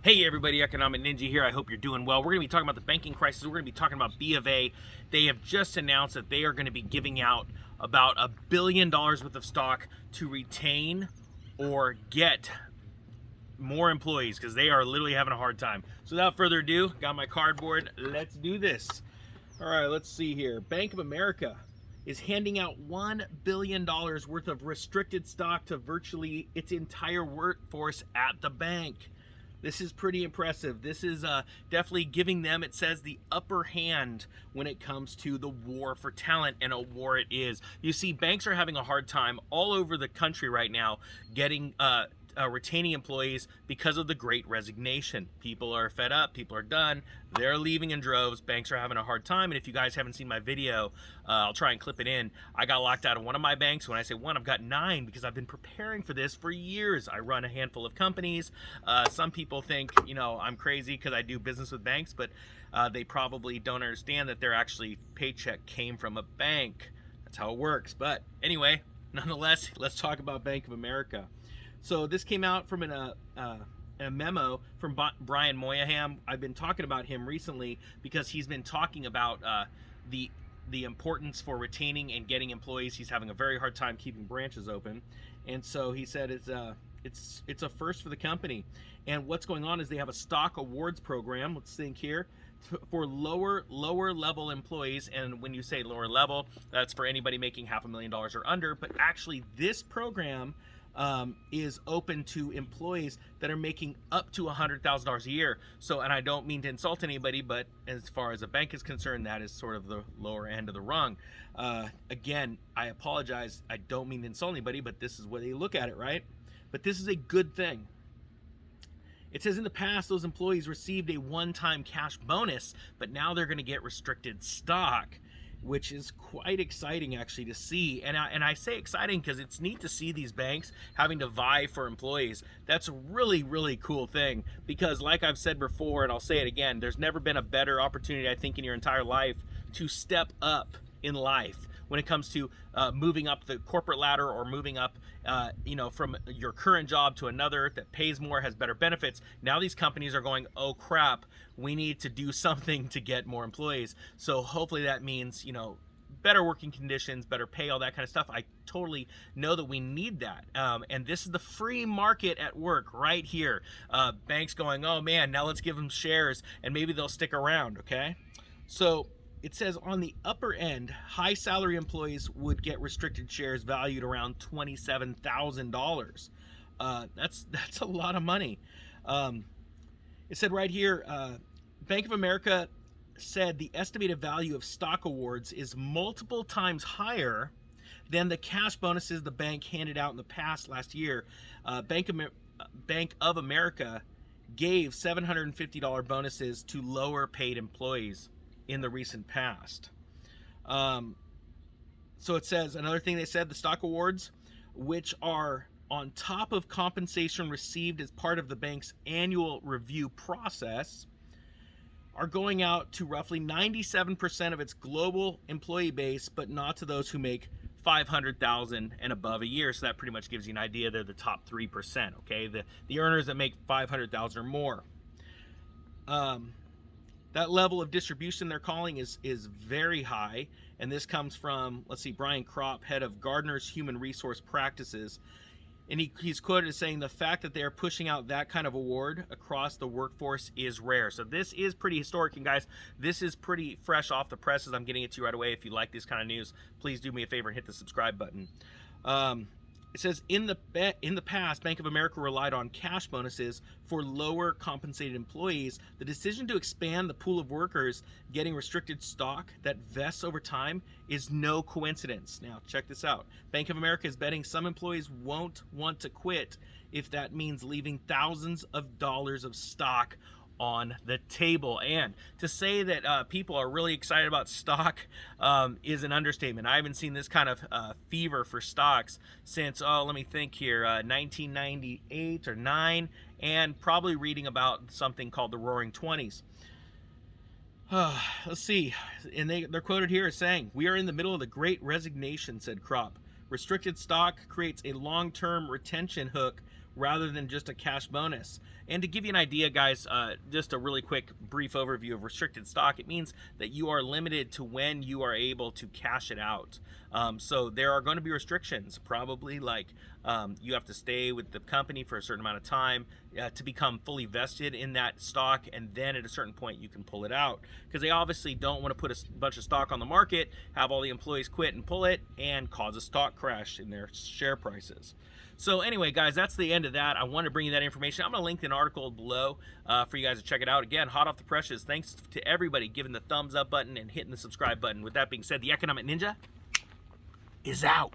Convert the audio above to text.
Hey everybody, Economic Ninja here. I hope you're doing well. We're going to be talking about the banking crisis. We're going to be talking about B of A. They have just announced that they are going to be giving out about $1 billion worth of stock to retain or get more employees because they are literally having a hard time. So without further ado, got my cardboard. Let's do this. All right, let's see here. Bank of America is handing out $1 billion worth of restricted stock to virtually its entire workforce at the bank. This is pretty impressive. This is definitely giving them, it says, the upper hand when it comes to the war for talent, and a war it is. You see, banks are having a hard time all over the country right now getting retaining employees because of the Great Resignation. People are fed up, people are done, they're leaving in droves. Banks are having a hard time, and if you guys haven't seen my video, I'll try and clip it in. I got locked out of one of my banks. When I say one, I've got 9 because I've been preparing for this for years. I run a handful of companies. Some people think, I'm crazy because I do business with banks, but they probably don't understand that their actually paycheck came from a bank. That's how it works. But anyway, nonetheless, let's talk about Bank of America. So this came out from a memo from Brian Moynihan. I've been talking about him recently because he's been talking about the importance for retaining and getting employees. He's having a very hard time keeping branches open, and so he said it's a first for the company. And what's going on is they have a stock awards program. Let's think here. For lower level employees, and when you say lower level, that's for anybody making $500,000 or under. But actually, this program is open to employees that are making up to $100,000 a year. So, and I don't mean to insult anybody, but as far as a bank is concerned, that is sort of the lower end of the rung. Again, I apologize. I don't mean to insult anybody, but this is where they look at it, right? But this is a good thing. It says in the past, those employees received a one-time cash bonus, but now they're going to get restricted stock, which is quite exciting actually to see. And I say exciting because it's neat to see these banks having to vie for employees. That's a really, really cool thing, because like I've said before, and I'll say it again, there's never been a better opportunity, I think, in your entire life to step up in life when it comes to moving up the corporate ladder, or moving up from your current job to another that pays more, has better benefits. Now these companies are going, oh crap, we need to do something to get more employees. So hopefully that means better working conditions, better pay, all that kind of stuff. I totally know that we need that. And this is the free market at work right here. Banks going, oh man, now let's give them shares and maybe they'll stick around, okay? So it says on the upper end, high salary employees would get restricted shares valued around $27,000. That's a lot of money. It said right here, Bank of America said the estimated value of stock awards is multiple times higher than the cash bonuses the bank handed out in the past. Last year, Bank of America gave $750 bonuses to lower paid employees in the recent past. So it says, another thing they said, the stock awards, which are on top of compensation received as part of the bank's annual review process, are going out to roughly 97% of its global employee base, but not to those who make $500,000 and above a year. So that pretty much gives you an idea. They're the top 3%, okay? The earners that make $500,000 or more. That level of distribution they're calling is very high, and this comes from, let's see, Brian Kropp, head of Gardner's Human Resource Practices, and he's quoted as saying the fact that they're pushing out that kind of award across the workforce is rare. So this is pretty historic, and guys, this is pretty fresh off the presses. I'm getting it to you right away. If you like this kind of news, please do me a favor and hit the subscribe button. It says, in the past, Bank of America relied on cash bonuses for lower compensated employees. The decision to expand the pool of workers getting restricted stock that vests over time is no coincidence. Now, check this out. Bank of America is betting some employees won't want to quit if that means leaving thousands of dollars of stock on the table. And to say that people are really excited about stock is an understatement. I haven't seen this kind of fever for stocks since, let me think here, 1998 or 9, and probably reading about something called the Roaring 20s. Let's see, and they're quoted here as saying, "We are in the middle of the Great Resignation," said Kropp. Restricted stock creates a long-term retention hook rather than just a cash bonus. And to give you an idea, guys, just a really quick brief overview of restricted stock, it means that you are limited to when you are able to cash it out. So there are going to be restrictions, probably like you have to stay with the company for a certain amount of time to become fully vested in that stock, and then at a certain point you can pull it out, because they obviously don't want to put a bunch of stock on the market, have all the employees quit and pull it, and cause a stock crash in their share prices. So anyway, guys, that's the end of that. I wanted to bring you that information. I'm going to link an article below for you guys to check it out. Again, hot off the presses. Thanks to everybody giving the thumbs up button and hitting the subscribe button. With that being said, the Economic Ninja is out.